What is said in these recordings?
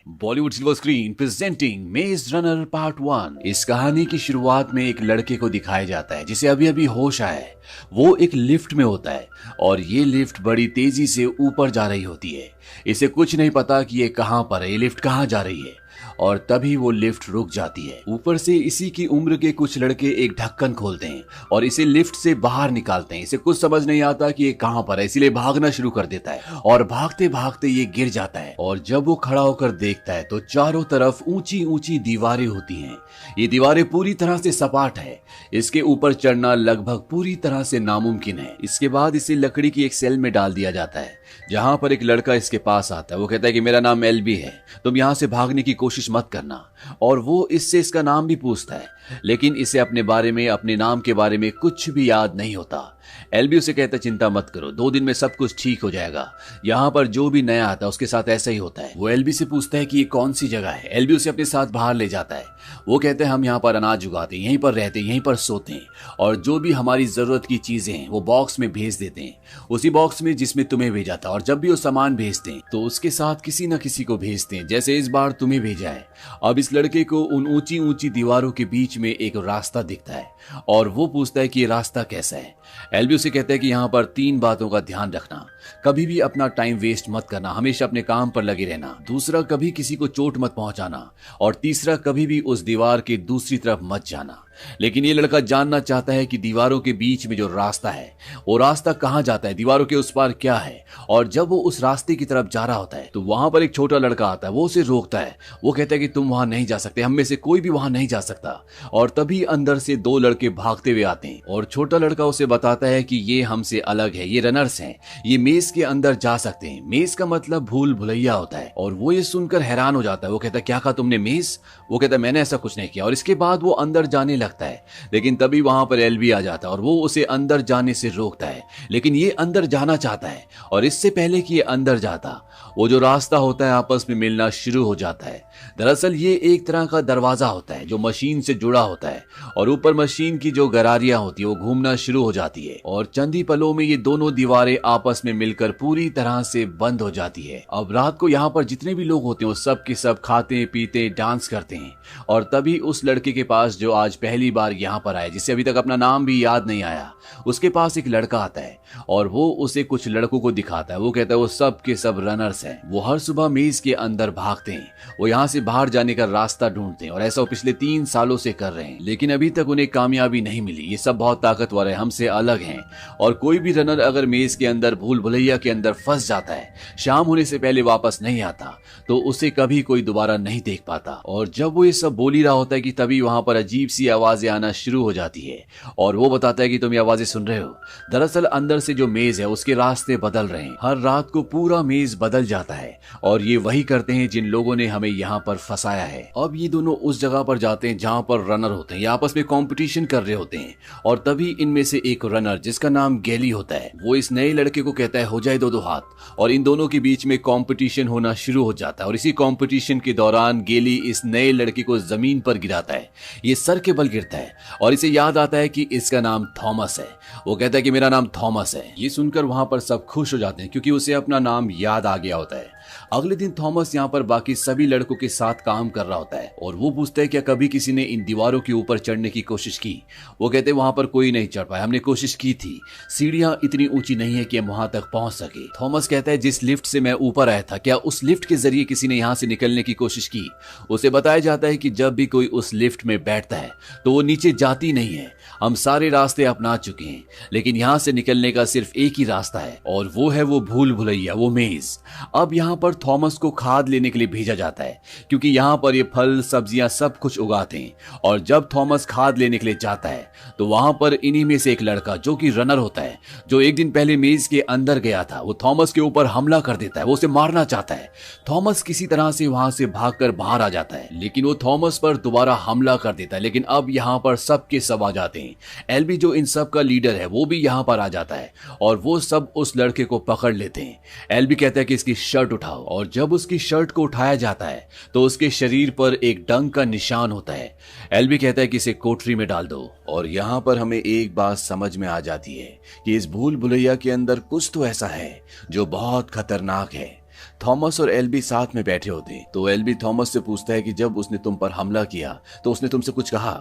Bollywood silver screen presenting मेज runner part 1। इस कहानी की शुरुआत में एक लड़के को दिखाया जाता है जिसे अभी अभी होश आया है। वो एक लिफ्ट में होता है और ये लिफ्ट बड़ी तेजी से ऊपर जा रही होती है। इसे कुछ नहीं पता कि ये कहां पर है, ये लिफ्ट कहां जा रही है, और तभी वो लिफ्ट रुक जाती है। ऊपर से इसी की उम्र के कुछ लड़के एक ढक्कन खोलते हैं और इसे लिफ्ट से बाहर निकालते हैं। इसे कुछ समझ नहीं आता कि ये कहां पर है, इसीलिए भागना शुरू कर देता है और भागते भागते ये गिर जाता है। और जब वो खड़ा होकर देखता है तो चारों तरफ ऊंची ऊंची दीवारें होती हैं। ये दीवारें पूरी तरह से सपाट है, इसके ऊपर चढ़ना लगभग पूरी तरह से नामुमकिन है। इसके बाद इसे लकड़ी की एक सेल में डाल दिया जाता है जहां पर एक लड़का इसके पास आता है। वो कहता है कि मेरा नाम एलबी है, तुम यहां से भागने की कोशिश मत करना। और वो इससे इसका नाम भी पूछता है, लेकिन इसे अपने बारे में, अपने नाम के बारे में कुछ भी याद नहीं होता। एलबी उसे कहता है चिंता मत करो, 2 दिन में सब कुछ ठीक हो जाएगा। यहाँ पर जो भी नया आता है उसके साथ ऐसा ही होता है। वो एलबी से पूछता है कि ये कौन सी जगह है। एलबी उसे अपने साथ बाहर ले जाता है। वो कहते हैं हम यहाँ पर अनाज उगाते हैं, यहीं पर रहते हैं, यहीं पर सोते हैं, और जो भी हमारी जरूरत की चीजें हैं वो बॉक्स में भेज देते हैं, उसी बॉक्स में जिसमें तुम्हें भेजा था। और जब भी वो सामान भेजते हैं तो उसके साथ किसी न किसी को भेजते हैं, जैसे इस बार तुम्हें भेजा है। अब इस लड़के को उन ऊंची ऊंची दीवारों के बीच में एक रास्ता दिखता है और वो पूछता है कि ये रास्ता कैसा है। एलबी उसे कहता है कि यहाँ पर 3 बातों का ध्यान रखना। कभी भी अपना टाइम वेस्ट मत करना, हमेशा अपने काम पर लगे रहना। दूसरा, कभी किसी को चोट मत पहुंचाना। और तीसरा, कभी भी उस दीवार के दूसरी तरफ मत जाना। लेकिन ये लड़का जानना चाहता है कि दीवारों के बीच में जो रास्ता है वो रास्ता कहां जाता है, दीवारों के उस पार क्या है। और जब वो उस रास्ते की तरफ जा रहा होता है तो वहां पर एक छोटा लड़का आता है। वो उसे रोकता है। वो कहता है कि तुम वहां नहीं जा सकते, हम में से कोई भी वहां नहीं जा सकता। और तभी अंदर से 2 लड़के भागते हुए आते हैं और छोटा लड़का उसे बताता है कि ये हमसे अलग है, ये रनर्स हैं, ये मेज के अंदर जा सकते हैं। मेज का मतलब भूल भुलैया होता है। और वो ये सुनकर हैरान हो जाता है। वो कहता है क्या कहा तुमने, मेज? वो कहता है मैंने ऐसा कुछ नहीं किया। और इसके बाद वो अंदर जाने लगता है, लेकिन तभी वहां पर एलबी आ जाता है और वो उसे अंदर जाने से रोकता है। लेकिन ये अंदर जाना चाहता है और इससे पहले कि ये अंदर जाता, वो जो रास्ता होता है आपस में मिलना शुरू हो जाता है। दरअसल ये एक तरह का दरवाजा होता है जो मशीन से जुड़ा होता है और ऊपर मशीन की जो गरारियां होती है वो घूमना शुरू हो जाती है और चंद ही पलों में ये दोनों दीवारें आपस में मिलकर पूरी तरह से बंद हो जाती है। अब रात को यहाँ पर जितने भी लोग होते हैं वो सब के सब खाते पीते डांस करते हैं। और तभी उस लड़के के पास जो आज पहली बार यहाँ पर आया, जिसे अभी तक अपना नाम भी याद नहीं आया, उसके पास एक लड़का आता है और वो उसे कुछ लड़कों को दिखाता है। वो कहता है वो सब के सब रनर्स हैं, वो हर सुबह मेज के अंदर भागते हैं, वो यहाँ से बाहर जाने का रास्ता ढूंढते हैं और ऐसा वो पिछले 3 सालों से कर रहे हैं, लेकिन अभी तक उन्हें कामयाबी नहीं मिली। ये सब बहुत ताकतवर है, हमसे अलग हैं। और कोई भी रनर अगर मेज के अंदर भूल भुलैया के अंदर फंस जाता है, शाम होने से पहले वापस नहीं आता, तो उसे कभी कोई दोबारा नहीं देख पाता। और जब वो ये सब बोल ही रहा होता है कि तभी वहां पर अजीब सी आवाजें आना शुरू हो जाती है और वो बताता है कि तुम ये आवाजें सुन रहे हो। दरअसल अंदर से जो मेज है उसके रास्ते बदल रहे हैं। हर रात को पूरा मेज बदल जाता है और ये वही करते हैं जिन लोगों ने हमें यहाँ पर फंसाया है। अब ये दोनों उस जगह पर जाते हैं जहाँ पर रनर होते हैं, ये आपस में कंपटीशन कर रहे होते हैं। और तभी इनमें से एक रनर जिसका नाम गैली होता है, वो इस नए लड़के को कहता है हो जाए 2-2 हाथ। और इन दोनों के बीच में कंपटीशन होना शुरू हो जाता है और इसी कंपटीशन के दौरान गैली इस नए लड़के को जमीन पर गिराता है। ये सर के बल गिरता है और इसे याद आता है कि इसका नाम थॉमस है। वो कहता है कि मेरा नाम थॉमस है। ये सुनकर वहां पर सब खुश हो जाते हैं क्योंकि उसे अपना नाम याद आ गया होता है। अगले दिन थॉमस यहाँ पर बाकी सभी लड़कों के साथ काम कर रहा होता है और वो पूछता है क्या कभी किसी ने इन दीवारों के ऊपर चढ़ने की कोशिश की। वो कहते हैं वहां पर कोई नहीं चढ़ पाया, हमने कोशिश की थी, सीढ़ियां इतनी ऊंची नहीं है कि हम वहां तक पहुंच सके। थॉमस कहता है जिस लिफ्ट से मैं ऊपर आया था, क्या उस लिफ्ट के जरिए किसी ने यहाँ से निकलने की कोशिश की। उसे बताया जाता है कि जब भी कोई उस लिफ्ट में बैठता है तो वो नीचे जाती नहीं है। हम सारे रास्ते अपना चुके हैं, लेकिन यहाँ से निकलने का सिर्फ एक ही रास्ता है और वो है वो भूल भुलैया, वो मेज। अब यहाँ पर थॉमस को खाद लेने के लिए भेजा जाता है क्योंकि यहाँ पर ये फल सब्जियां सब कुछ उगाते हैं। और जब थॉमस खाद लेने के लिए जाता है तो वहां पर इन्हीं में से एक लड़का जो कि रनर होता है, जो एक दिन पहले मेज के अंदर गया था, वो थॉमस के ऊपर हमला कर देता है। वो उसे मारना चाहता है। थॉमस किसी तरह से वहां से भागकर बाहर आ जाता है, लेकिन वो थॉमस पर दोबारा हमला कर देता है। लेकिन अब यहाँ पर सब के सब आ जाते हैं। एलबी जो इन सब का लीडर है वो भी यहाँ पर आ जाता है और वो सब उस लड़के को पकड़ लेते हैं। एलबी कहता है कि इसकी शर्ट उठाओ और जब उसकी शर्ट को उठाया जाता है तो उसके शरीर पर एक डंक का निशान होता है। एलबी कहता है कि इसे कोठरी में डाल दो। और यहाँ पर हमें एक बात समझ में आ जाती है कि इस भूल भुलैया के अंदर कुछ तो ऐसा है जो बहुत खतरनाक है। थॉमस और एल्बी साथ में बैठे होते हैं। तो एल्बी थॉमस से पूछता है कि जब उसने तुम पर हमला किया तो उसने तुमसे कुछ कहा।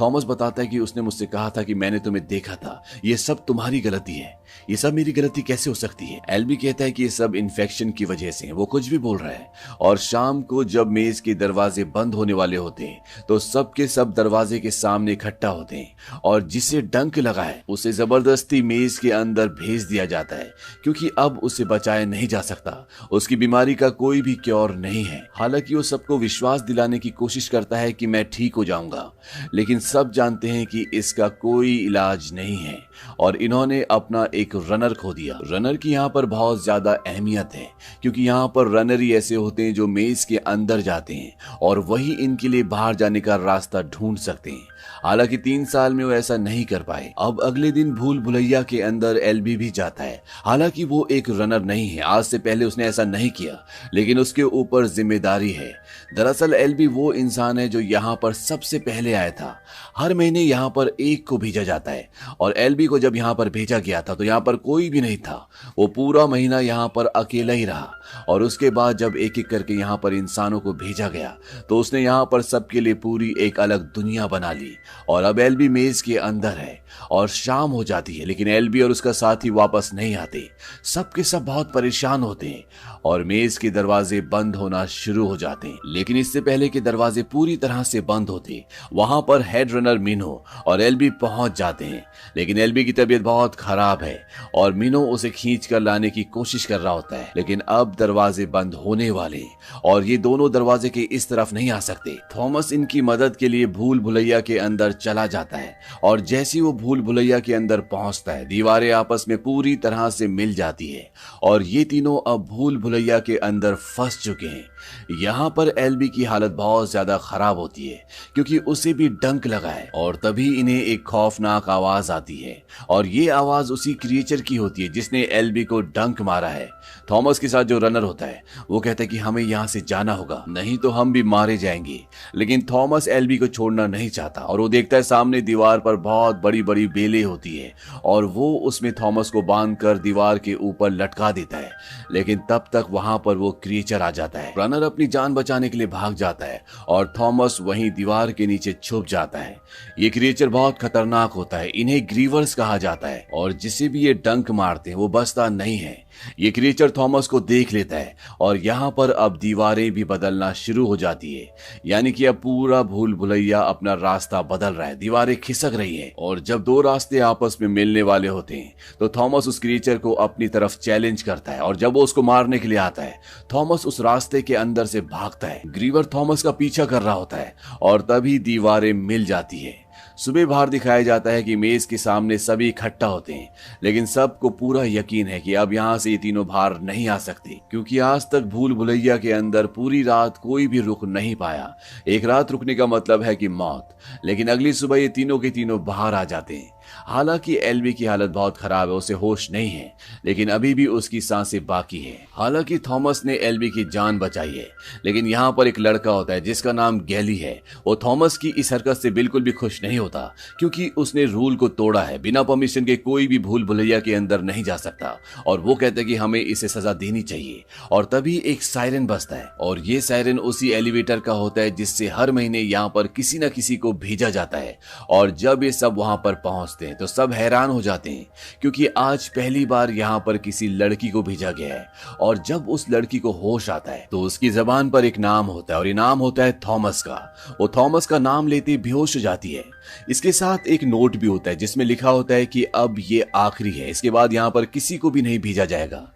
थॉमस बताता है कि उसने मुझसे कहा था कि मैंने तुम्हें देखा था, ये सब तुम्हारी गलती है। ये सब मेरी गलती कैसे हो सकती है? एल्बी कहता है कि ये सब इन्फेक्शन की वजह से है। वो कुछ भी बोल रहा है। और शाम को जब मेज के दरवाजे बंद होने वाले होते हैं तो सब के सब दरवाजे के सामने इकट्ठा होते हैं और जिसे डंक लगा है उसे जबरदस्ती मेज के अंदर भेज दिया जाता है, क्योंकि अब उसे बचाया नहीं जा सकता। उसकी बीमारी का कोई भी क्योर नहीं है। हालांकि वो सबको विश्वास दिलाने की कोशिश करता है कि मैं ठीक हो जाऊंगा, लेकिन सब जानते हैं कि इसका कोई इलाज नहीं है और इन्होंने अपना एक रनर खो दिया। रनर की यहाँ पर बहुत ज्यादा अहमियत है, क्योंकि यहाँ पर रनर ही ऐसे होते हैं जो मेज के अंदर जाते हैं और वही इनके लिए बाहर जाने का रास्ता ढूंढ सकते हैं। हालांकि 3 साल में वो ऐसा नहीं कर पाए। अब अगले दिन भूल भुलैया के अंदर एल्बी भी जाता है। हालांकि वो एक रनर नहीं है, आज से पहले उसने ऐसा नहीं किया, लेकिन उसके ऊपर जिम्मेदारी है। दरअसल एल्बी वो इंसान है जो यहाँ पर सबसे पहले आया था। हर महीने यहाँ पर एक को भेजा जाता है और एल्बी को जब यहाँ पर भेजा गया था तो यहाँ पर कोई भी नहीं था। वो पूरा महीना यहाँ पर अकेला ही रहा और उसके बाद जब एक एक करके यहाँ पर इंसानों को भेजा गया तो उसने यहाँ पर सबके लिए पूरी एक अलग दुनिया बना ली। और अब एल्बी मेज के अंदर है और शाम हो जाती है, लेकिन एल्बी और उसका साथी वापस नहीं आते। सबके सब बहुत परेशान होते हैं और मेज के दरवाजे बंद होना शुरू हो जाते हैं। लेकिन इससे पहले कि दरवाजे पूरी तरह से बंद होते, वहां पर हेड रनर मिनो और एल्बी पहुंच जाते हैं। लेकिन एल्बी की तबीयत बहुत खराब है और मिनो उसे खींच कर लाने की कोशिश कर रहा होता है, लेकिन अब दरवाजे बंद होने वाले और ये दोनों दरवाजे के इस तरफ नहीं आ सकते। थॉमस इनकी मदद के लिए भूल भुलैया के अंदर चला जाता है और जैसे वो भूल भुलैया के अंदर पहुंचता है, दीवारें आपस में पूरी तरह से मिल जाती है और ये तीनों अब भूल भुलैया के अंदर फंस चुके हैं। यहाँ पर एल्बी की हालत बहुत ज्यादा खराब होती है, क्योंकि उसे भी डंक लगा है और तभी इन्हें एक खौफनाक आवाज आती है और ये आवाज उसी क्रिएचर की होती है जिसने एल्बी को डंक मारा है। थॉमस के साथ जो रनर होता है वो कहता है कि हमें यहाँ से जाना होगा, नहीं तो हम भी मारे जाएंगे। लेकिन थॉमस एल्बी को छोड़ना नहीं चाहता और वो देखता है सामने दीवार पर बहुत बड़ी बड़ी बेलें होती है और वो उसमें थॉमस को बांधकर दीवार के ऊपर लटका देता है। लेकिन तब तक वहां पर वो क्रिएचर आ जाता है। रनर अपनी जान बचाने के लिए भाग जाता है और थॉमस वहीं दीवार के नीचे छुप जाता है। ये क्रिएचर बहुत खतरनाक होता है, इन्हें ग्रीवर्स कहा जाता है और जिसे भी ये डंक मारते हैं वो बचता नहीं है। ये क्रिएचर थॉमस को देख लेता है और यहाँ पर अब दीवारें भी बदलना शुरू हो जाती है, यानी कि अब पूरा भूल भुलैया अपना रास्ता बदल रहा है, दीवारें खिसक रही हैं और जब दो रास्ते आपस में मिलने वाले होते हैं तो थॉमस उस क्रिएचर को अपनी तरफ चैलेंज करता है और जब वो उसको मारने के लिए आता है थॉमस उस रास्ते के अंदर से भागता है। ग्रीवर थॉमस का पीछा कर रहा होता है और तभी दीवारें मिल जाती है। सुबह बाहर दिखाया जाता है कि मेज के सामने सभी इकट्ठा होते हैं, लेकिन सबको पूरा यकीन है कि अब यहाँ से ये तीनों बाहर नहीं आ सकते, क्योंकि आज तक भूल भुलैया के अंदर पूरी रात कोई भी रुक नहीं पाया। एक रात रुकने का मतलब है कि मौत। लेकिन अगली सुबह ये तीनों के तीनों बाहर आ जाते हैं। हालांकि एल्बी की हालत बहुत खराब है, उसे होश नहीं है, लेकिन अभी भी उसकी सांसें बाकी है। हालांकि थॉमस ने एल्बी की जान बचाई है, लेकिन यहाँ पर एक लड़का होता है जिसका नाम गैली है। वो थॉमस की इस हरकत से बिल्कुल भी खुश नहीं होता, क्योंकि उसने रूल को तोड़ा है। बिना परमिशन के कोई भी भूल भुलैया के अंदर नहीं जा सकता और वो कहता है कि हमें इसे सजा देनी चाहिए। और तभी एक सायरन बजता है और ये सायरन उसी एलिवेटर का होता है जिससे हर महीने यहाँ पर किसी न किसी को भेजा जाता है। और जब ये सब वहां पर पहुंचते हैं तो सब हैरान हो जाते हैं, क्योंकि आज पहली बार यहाँ पर किसी लड़की को भेजा गया है। और जब उस लड़की को होश आता है तो उसकी जबान पर एक नाम होता है और ये नाम होता है थॉमस का। वो थॉमस का नाम लेते बेहोश हो जाती है। इसके साथ एक नोट भी होता है जिसमें लिखा होता है कि अब ये आखिरी है, इसके बाद यहाँ पर किसी को भी नहीं भेजा जाएगा।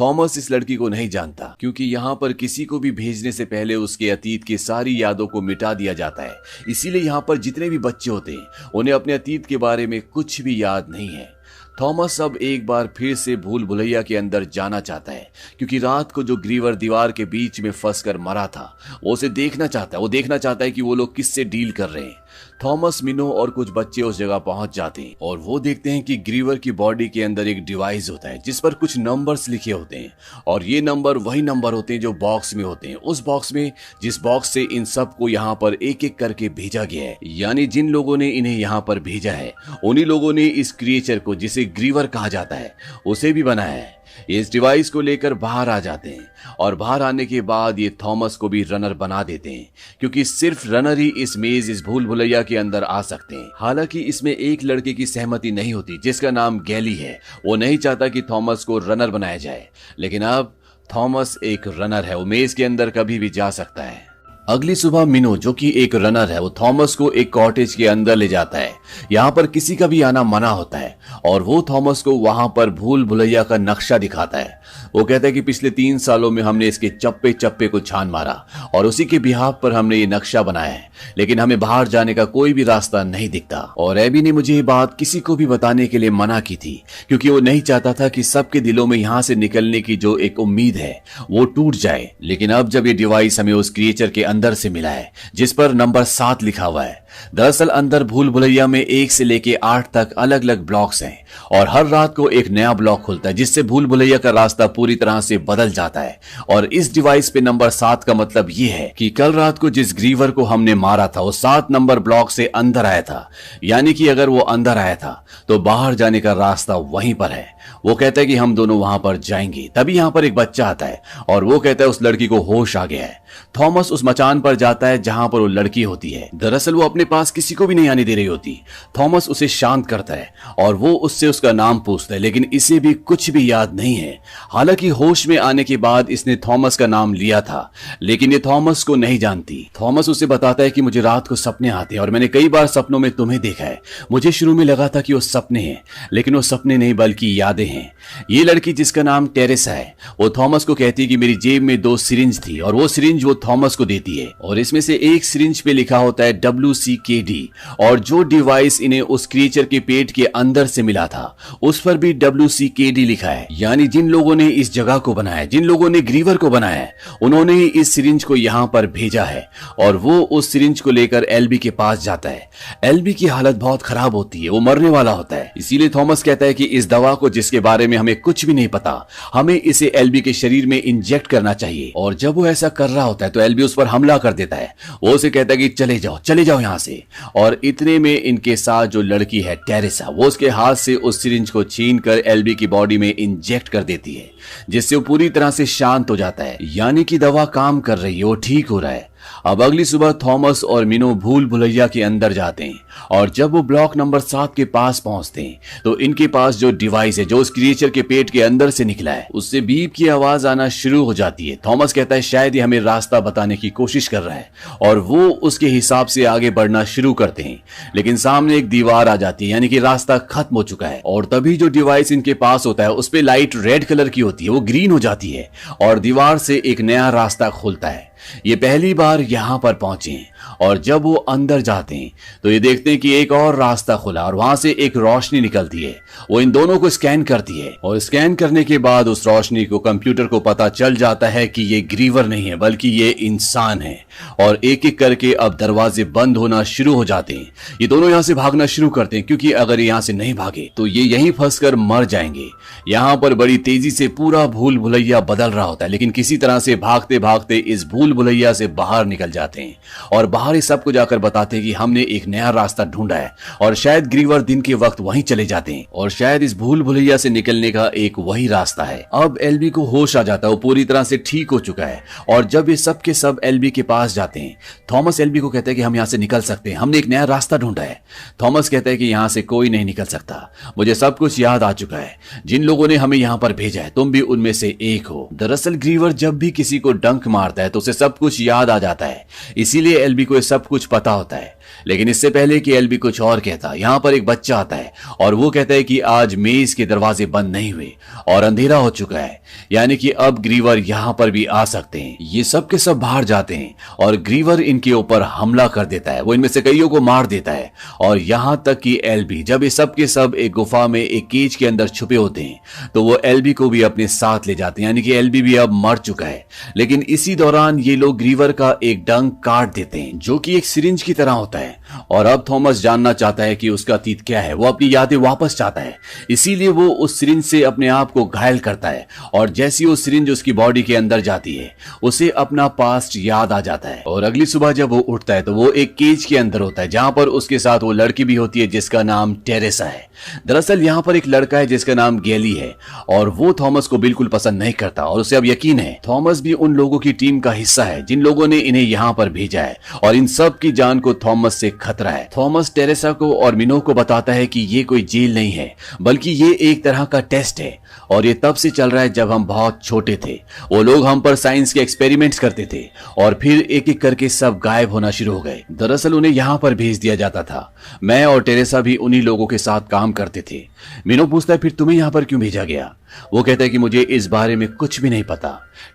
थॉमस इस लड़की को नहीं जानता, क्योंकि यहाँ पर किसी को भी भेजने से पहले उसके अतीत की सारी यादों को मिटा दिया जाता है। इसीलिए यहाँ पर जितने भी बच्चे होते हैं उन्हें अपने अतीत के बारे में कुछ भी याद नहीं है। थॉमस अब एक बार फिर से भूल भुलैया के अंदर जाना चाहता है, क्योंकि रात को जो ग्रीवर दीवार के बीच में फंसकर मरा था वो उसे देखना चाहता है। वो देखना चाहता है कि वो लोग किससे डील कर रहे हैं। थॉमस, मिनो और कुछ बच्चे उस जगह पहुंच जाते हैं और वो देखते हैं कि ग्रीवर की बॉडी के अंदर एक डिवाइस होता है जिस पर कुछ नंबर्स लिखे होते हैं और ये नंबर वही नंबर होते हैं जो बॉक्स में होते हैं। उस बॉक्स में, जिस बॉक्स से इन सबको यहाँ पर एक एक करके भेजा गया है, यानी जिन लोगों ने इन्हें यहाँ पर भेजा है उन्हीं लोगों ने इस क्रिएचर को, जिसे ग्रीवर कहा जाता है, उसे भी बनाया है। इस डिवाइस को लेकर बाहर आ जाते हैं और बाहर आने के बाद ये थॉमस को भी रनर बना देते हैं, क्योंकि सिर्फ रनर ही इस मेज, इस भूल भुलैया के अंदर आ सकते हैं। हालांकि इसमें एक लड़के की सहमति नहीं होती जिसका नाम गैली है। वो नहीं चाहता कि थॉमस को रनर बनाया जाए, लेकिन अब थॉमस एक रनर है, वो मेज के अंदर कभी भी जा सकता है। अगली सुबह मिनो, जो कि एक रनर है, वो थॉमस को एक कॉटेज के अंदर ले जाता है। यहाँ पर किसी का भी आना मना होता है और वो थॉमस को वहां पर भूल भुलैया का नक्शा दिखाता है। वो कहता है कि पिछले 3 सालों में हमने इसके चप्पे चप्पे को छान मारा और उसी के बिहाफ पर हमने ये नक्शा बनाया है, लेकिन हमें बाहर जाने का कोई भी रास्ता नहीं दिखता। और एबी ने मुझे ये बात किसी को भी बताने के लिए मना की थी, क्योंकि वो नहीं चाहता था कि सबके दिलों में यहाँ से निकलने की जो एक उम्मीद है वो टूट जाए। लेकिन अब जब ये डिवाइस हमें उस क्रिएचर के अंदर से मिला है जिस पर नंबर 7 लिखा हुआ है, दरअसल अंदर भूल भुलैया में 1 से लेके 8 तक अलग अलग ब्लॉक्स हैं और हर रात को एक नया ब्लॉक खुलता है जिससे भूल भुलैया का रास्ता पूरी तरह से बदल जाता है। और इस डिवाइस पे नंबर 7 का मतलब ये है कि कल रात को जिस ग्रीवर को हमने मारा था वो 7 नंबर ब्लॉक से अंदर आया था, यानी कि अगर वो अंदर आया था तो बाहर जाने का रास्ता वहीं पर है। वो कहता है कि हम दोनों वहां पर जाएंगे। तभी यहाँ पर एक बच्चा आता है और वो कहता है उस लड़की को होश आ गया है। थॉमस उस मचान पर जाता है जहां पर वो लड़की होती है। दरअसल वो अपने पास किसी को भी नहीं आने दे रही होती। थॉमस उसे शांत करता है और वो उससे उसका नाम पूछता है, लेकिन इसे भी कुछ भी याद नहीं है। हालांकि होश में आने के बाद इसने थॉमस का नाम लिया था, लेकिन ये थॉमस को नहीं जानती। थॉमस उसे बताता है कि मुझे रात को सपने आते हैं और मैंने कई बार सपनों में तुम्हें देखा है। मुझे शुरू में लगा था कि वो सपने हैं, लेकिन वो सपने नहीं बल्कि यादें हैं। ये लड़की जिसका नाम टेरेसा है, वो थॉमस को कहती है कि मेरी जेब में 2 सिरिंज थी और वो सिरिंज वो थॉमस को देती है और इसमें से एक सिरिंज पे लिखा होता है WCKD और जो डिवाइस इन्हें उस क्रिएचर के पेट के अंदर से मिला था उस पर भी WCKD लिखा है। यानी जिन लोगों ने इस जगह को बनाया, जिन लोगों ने ग्रीवर को बनाया है, उन्होंने ही इस सिरिंज को यहाँ पर भेजा है और वो उस सिरिंज को लेकर एलबी के पास जाता है। एलबी की हालत बहुत खराब होती है, वो मरने वाला होता है। इसीलिए थॉमस कहता है कि इस दवा को, जिसके बारे में हमें कुछ भी नहीं पता, हमें इसे एलबी के शरीर में इंजेक्ट करना चाहिए। और जब वो ऐसा कर रहा होता है तो एलबी उस पर हमला कर देता है। वो उसे कहता है कि चले जाओ यहाँ से। और इतने में इनके साथ जो लड़की है टेरेसा, वो उसके हाथ से उस सिरिंज को छीन कर एलबी की बॉडी में इंजेक्ट कर देती है, जिससे वो पूरी तरह से शांत हो जाता है। यानी कि दवा काम कर रही है, वो ठीक हो रहा है। अब अगली सुबह थॉमस और मिनो भूल भुलैया के अंदर जाते हैं और जब वो ब्लॉक नंबर 7 के पास पहुंचते हैं तो इनके पास जो डिवाइस है, जो उस क्रिएचर के पेट के अंदर से निकला है, उससे बीप की आवाज आना शुरू हो जाती है। थॉमस कहता है शायद ये हमें रास्ता बताने की कोशिश कर रहा है और वो उसके हिसाब से आगे बढ़ना शुरू करते हैं, लेकिन सामने एक दीवार आ जाती है, यानी कि रास्ता खत्म हो चुका है। और तभी जो डिवाइस इनके पास होता है उस पे लाइट रेड कलर की होती है, वो ग्रीन हो जाती है और दीवार से एक नया रास्ता खुलता है। ये पहली बार यहां पर पहुंचे और जब वो अंदर जाते हैं तो ये देखते हैं कि एक और रास्ता खुला और वहां से एक रोशनी निकलती है। वो इन दोनों को स्कैन करती है और स्कैन करने के बाद उस रोशनी को कंप्यूटर को पता चल जाता है कि ये ग्रीवर नहीं है बल्कि ये इंसान है। और एक एक करके अब दरवाजे बंद होना शुरू हो जाते हैं। ये दोनों यहां से भागना शुरू करते हैं, क्योंकि अगर यहां से नहीं भागे तो ये यहीं फंसकर मर जाएंगे। यहां पर बड़ी तेजी से पूरा भूल भुलैया बदल रहा होता है, लेकिन किसी तरह से भागते भागते इस भूल भुलैया से बाहर निकल जाते हैं और बाहर ही सबको जाकर बताते हैं कि हमने एक नया रास्ता ढूंढा है और शायद ग्रीवर दिन के वक्त वहीं चले जाते हैं और शायद इस भूल भुलैया से निकलने का एक वही रास्ता है। अब एलबी को होश आ जाता है, वो पूरी तरह से ठीक हो चुका है। और जब ये सब के सब एलबी के पास जाते हैं, थॉमस एलबी को कहता है कि हम यहाँ से निकल सकते हैं, हमने एक नया रास्ता ढूंढा है। थॉमस कहता है कि यहाँ से कोई नहीं निकल सकता, मुझे सब कुछ याद आ चुका है। जिन लोगों ने हमें यहाँ पर भेजा है तुम भी उनमें से एक हो। दरअसल ग्रीवर जब भी किसी को डंक मारता है तो उसे सब कुछ याद आ जाता है, इसीलिए एलबी को सब कुछ पता होता है। लेकिन इससे पहले कि एलबी कुछ और कहता, यहाँ पर एक बच्चा आता है और वो कहता है कि आज मेज के दरवाजे बंद नहीं हुए और अंधेरा हो चुका है, यानी कि अब ग्रीवर यहाँ पर भी आ सकते हैं। ये सब के सब बाहर जाते हैं और ग्रीवर इनके ऊपर हमला कर देता है, वो इनमें से कईयों को मार देता है। और यहाँ तक कि एलबी, जब ये सब के सब एक गुफा में एक केज के अंदर छुपे होते हैं तो वो एलबी को भी अपने साथ ले जाते हैं, यानी कि एलबी भी अब मर चुका है। लेकिन इसी दौरान ये लोग ग्रीवर का एक डंक काट देते हैं, जो कि एक सिरिंज की तरह होता है। और अब थॉमस जानना चाहता है कि उसका अतीत क्या है। वो अपनी यादें वापस चाहता है, इसीलिए वो उस सिरिंज से अपने आप को घायल करता है और जैसी वो सिरिंज उसकी बॉडी के अंदर जाती है उसे अपना पास्ट याद आ जाता है। और अगली सुबह जब वो उठता है तो वो एक केज के अंदर होता है जहां पर उसके साथ वो लड़की भी होती है जिसका नाम टेरेसा है। दरअसल यहाँ पर एक लड़का है जिसका नाम गैली है और वो थॉमस को बिल्कुल पसंद नहीं करता और उसे अब यकीन है थॉमस भी उन लोगों की टीम का हिस्सा है जिन लोगों ने इन्हें यहाँ पर भेजा है और इन सब की जान को थॉमस से खतरा है। थॉमस टेरेसा को और मिनो को बताता है कि ये कोई जेल नहीं है बल्कि ये एक तरह का टेस्ट है और ये तब से चल रहा है जब हम बहुत छोटे थे। वो लोग हम पर साइंस के एक्सपेरिमेंट्स करते थे और फिर एक एक करके सब गायब होना शुरू हो गए। दरअसल उन्हें यहाँ पर भेज दिया जाता था। मैं और टेरेसा भी उन्हीं लोगों के साथ काम करते थे। मिनो पूछता है फिर तुम्हें यहाँ पर क्यों भेजा गया? वो कहता है कि मुझे इस बारे में कुछ भी नहीं पता।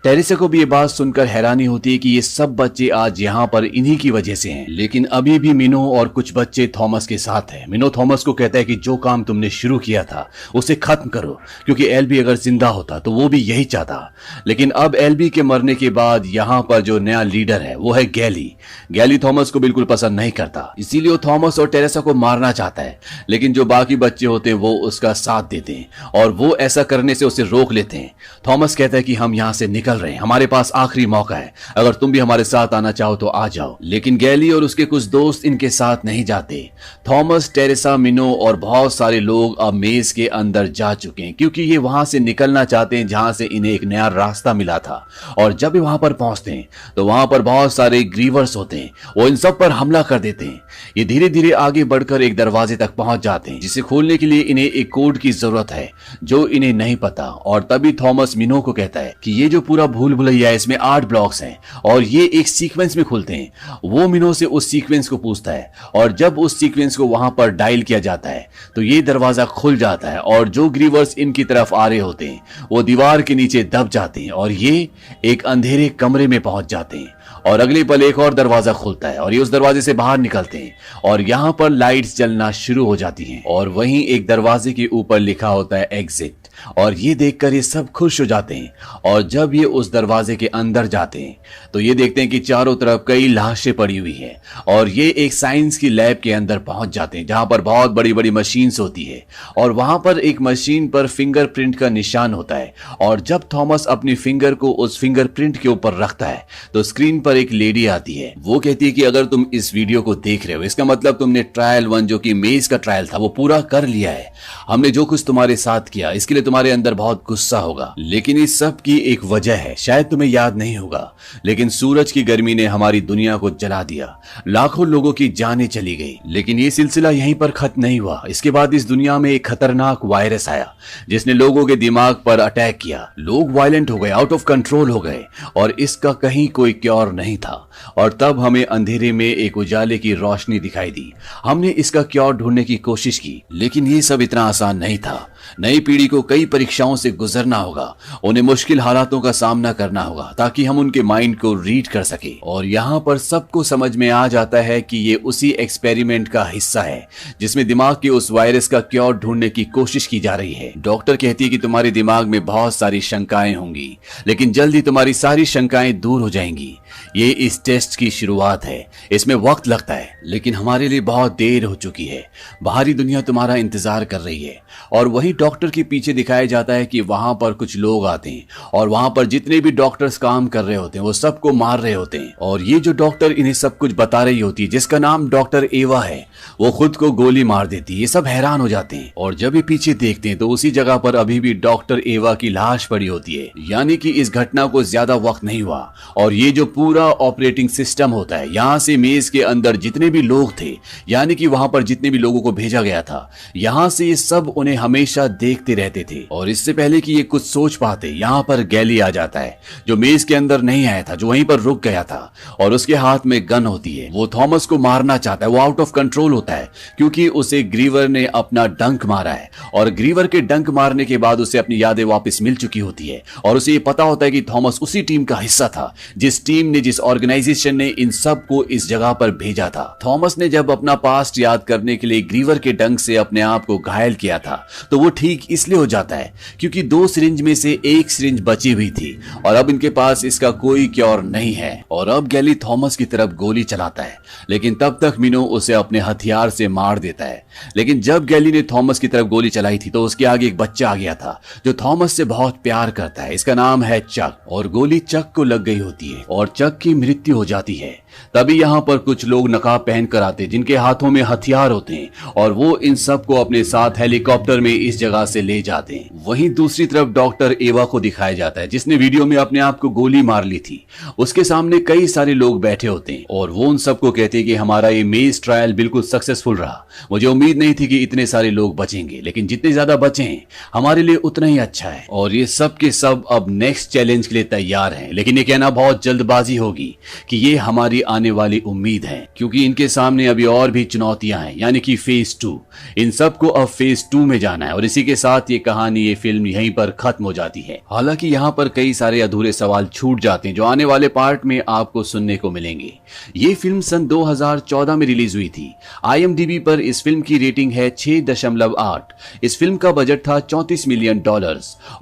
टेरेसा को भी ये बात सुनकर हैरानी होती है कि ये सब बच्चे आज यहाँ पर इन्हीं की वजह से हैं। लेकिन अभी भी मिनो और कुछ बच्चे थॉमस के साथ हैं। मिनो थॉमस को कहता है कि जो काम तुमने शुरू किया था उसे खत्म करो, क्योंकि एलबी अगर जिंदा होता तो वो भी यही चाहता। लेकिन अब एलबी के मरने के बाद यहाँ पर जो नया लीडर है वो है गैली। गैली थॉमस को बिल्कुल पसंद नहीं करता, इसीलिए वो थॉमस और टेरेसा को मारना चाहता है। लेकिन जो बाकी बच्चे होते हैं वो उसका साथ देते हैं और वो ऐसा करने से उसे रोक लेते हैं। थॉमस कहता है कि हम यहां से निकल रहे हैं, हमारे पास आखिरी मौका है, अगर तुम भी हमारे साथ आना चाहो तो आ जाओ। लेकिन गैली और उसके कुछ दोस्त इनके साथ नहीं जाते। थॉमस, टेरेसा, मिनो और बहुत सारे लोग अब मेज के अंदर जा चुके हैं क्योंकि ये वहां से निकलना चाहते हैं जहां से इन्हें एक नया रास्ता मिला था। और जब ये वहां पर पहुंचते हैं तो वहां पर बहुत सारे ग्रीवर्स होते हैं, वो इन सब पर हमला कर देते हैं। ये धीरे धीरे आगे बढ़कर एक दरवाजे तक पहुंच जाते हैं जिसे खोलने के लिए इन्हें एक कोड की जरूरत है जो इन्हें नहीं पता। और तभी थॉमस मिनो को कहता है कि ये जो पूरा भूल भुलैया है इसमें 8 ब्लॉक्स हैं और ये एक सीक्वेंस में खुलते हैं। वो मिनो से उस सीक्वेंस को पूछता है और जब उस सीक्वेंस को वहां पर डायल किया जाता है तो ये दरवाजा खुल जाता है और जो ग्रीवर्स इनकी तरफ आ रहे होते हैं वो दीवार के नीचे दब जाते हैं और ये एक अंधेरे कमरे में पहुंच जाते हैं। और अगले पल एक और दरवाजा खुलता है और ये उस दरवाजे से बाहर निकलते हैं और यहाँ पर लाइट्स जलना शुरू हो जाती हैं और वहीं एक दरवाजे के ऊपर लिखा होता है एग्जिट। और ये देखकर ये सब खुश हो जाते हैं और जब ये उस दरवाजे के अंदर जाते हैं तो ये देखते हैं कि चारों तरफ कई लाशें पड़ी हुई हैं और ये एक साइंस की लैब के अंदर पहुंच जाते हैं जहां पर बहुत बड़ी बड़ी मशीन्स होती है और वहां पर एक मशीन पर फिंगरप्रिंट का निशान होता है। और जब थॉमस अपनी फिंगर को उस फिंगरप्रिंट के ऊपर रखता है तो स्क्रीन पर एक लेडी आती है। वो कहती है कि अगर तुम इस वीडियो को देख रहे हो इसका मतलब तुमने ट्रायल 1 जो कि मेज का ट्रायल था वो पूरा कर लिया है। हमने जो कुछ तुम्हारे साथ किया इसके लिए तुम्हारे अंदर बहुत गुस्सा होगा, लेकिन इस सब की एक वजह है, शायद तुम्हें याद नहीं होगा, लेकिन सूरज की गर्मी ने हमारी दुनिया को जला दिया, लाखों लोगों की जानें चली गई। लेकिन ये सिलसिला यहीं पर खत्म नहीं हुआ। इसके बाद इस दुनिया में एक खतरनाक वायरस आया जिसने लोगों के दिमाग पर अटैक किया। लोग वायलेंट हो गए, आउट ऑफ कंट्रोल हो गए और इसका कहीं कोई क्योर नहीं था। और तब हमें अंधेरे में एक उजाले की रोशनी दिखाई दी। हमने इसका क्योर ढूंढने की कोशिश की, लेकिन ये सब इतना आसान नहीं था। नई पीढ़ी को कई परीक्षाओं से गुजरना होगा, उन्हें मुश्किल हालातों का सामना करना होगा ताकि हम उनके माइंड को रीड कर सके। और यहाँ पर सबको समझ में आ जाता है कि ये उसी एक्सपेरिमेंट का हिस्सा है जिसमें दिमाग के उस वायरस का क्योर ढूंढने की कोशिश की जा रही है। डॉक्टर कहती है कि तुम्हारे दिमाग में बहुत सारी शंकाएं होंगी, लेकिन जल्दी तुम्हारी सारी शंकाएं दूर हो जाएंगी। ये इस टेस्ट की शुरुआत है, इसमें वक्त लगता है, लेकिन हमारे लिए बहुत देर हो चुकी है। बाहरी दुनिया तुम्हारा इंतजार कर रही है। और वही डॉक्टर के पीछे दिखाया जाता है कि वहां पर कुछ लोग आते हैं और वहां पर जितने भी डॉक्टर्स काम कर रहे होते हैं वो सबको मार रहे होते हैं। और ये जो डॉक्टर इन्हें सब कुछ बता रही होती है जिसका नाम डॉक्टर एवा है, वो खुद को गोली मार देती है। ये सब हैरान हो जाते हैं और जब ये पीछे देखते हैं तो उसी जगह पर अभी भी डॉक्टर एवा की लाश पड़ी होती है। यानी कि इस घटना को ज्यादा वक्त नहीं हुआ और ये जो पूरा ऑपरेटिंग सिस्टम होता है, यहाँ से मेज के अंदर जितने भी लोग थे, यानी कि वहां पर जितने भी लोगों को भेजा गया था, यहाँ से ये सब उन्हें हमेशा देखते रहते थे। और इससे पहले कि ये कुछ सोच पाते, यहाँ पर गैली आ जाता है जो मेज के अंदर नहीं आया था, जो वहीं पर रुक गया था और उसके हाथ में गन होती है। वो थॉमस को मारना चाहता है, वो आउट ऑफ कंट्रोल होता है क्योंकि उसे ग्रीवर ने अपना डंक मारा है और ग्रीवर के डंक मारने के बाद उसे अपनी यादें वापस मिल चुकी होती है और उसे ये पता होता है कि थॉमस उसी टीम का हिस्सा था जिस टीम ने, जिस ऑर्गेनाइजेशन ने इन सब को इस जगह पर भेजा था। थॉमस ने जब अपना पास्ट याद करने के लिए ग्रीवर के डंक से अपने आप को घायल किया था तो वो वो ठीक इसलिए हो जाता है क्योंकि 2 सिरिंज में से 1 सिरिंज बची हुई थी और अब इनके पास इसका कोई क्योर नहीं है। और अब गैली थॉमस की तरफ गोली चलाता है, लेकिन तब तक मिनो उसे अपने हथियार से मार देता है। लेकिन जब गैली ने थॉमस की तरफ गोली चलाई थी तो उसके आगे एक बच्चा आ गया था जो थॉमस से बहुत प्यार करता है। इसका नाम है चक और गोली चक को लग गई होती है और चक की मृत्यु हो जाती है। तभी यहाँ पर कुछ लोग नकाब पहन कर आते जिनके हाथों में हथियार होते हैं और वो इन सबको अपने साथ हेलीकॉप्टर में इस जगह से ले जाते हैं। वहीं दूसरी तरफ डॉक्टर एवा को दिखाया जाता है जिसने वीडियो में अपने आप को गोली मार ली थी। उसके सामने कई सारे लोग बैठे होते हैं और वो उन सबको कहते हैं कि हमारा ये मेज ट्रायल बिल्कुल सक्सेसफुल रहा। मुझे उम्मीद नहीं थी कि इतने सारे लोग बचेंगे, लेकिन जितने ज्यादा बचे हैं हमारे लिए उतना ही अच्छा है। और ये सब के सब अब नेक्स्ट चैलेंज के लिए तैयार हैं। लेकिन ये कहना बहुत जल्दबाजी होगी कि ये हमारी आने वाली उम्मीद है, क्योंकि इनके सामने अभी और भी चुनौतियां हैं, यानी कि फेज 2। इन सबको अब फेज 2 में जाना है और इसी के साथ ये कहानी, ये फिल्म यहीं पर खत्म हो जाती है। हालांकि यहाँ पर कई सारे अधूरे सवाल छूट जाते हैं जो आने वाले पार्ट में आपको सुनने को मिलेंगे। ये फिल्म सन 2014 में रिलीज हुई थी। IMDb पर इस फिल्म की रेटिंग है 6.8। इस फिल्म का बजट था $34 मिलियन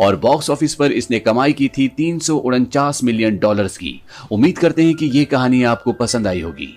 और बॉक्स ऑफिस पर इसने कमाई की थी $349 मिलियन की। उम्मीद करते हैं कि ये कहानी आपको पसंद आई होगी।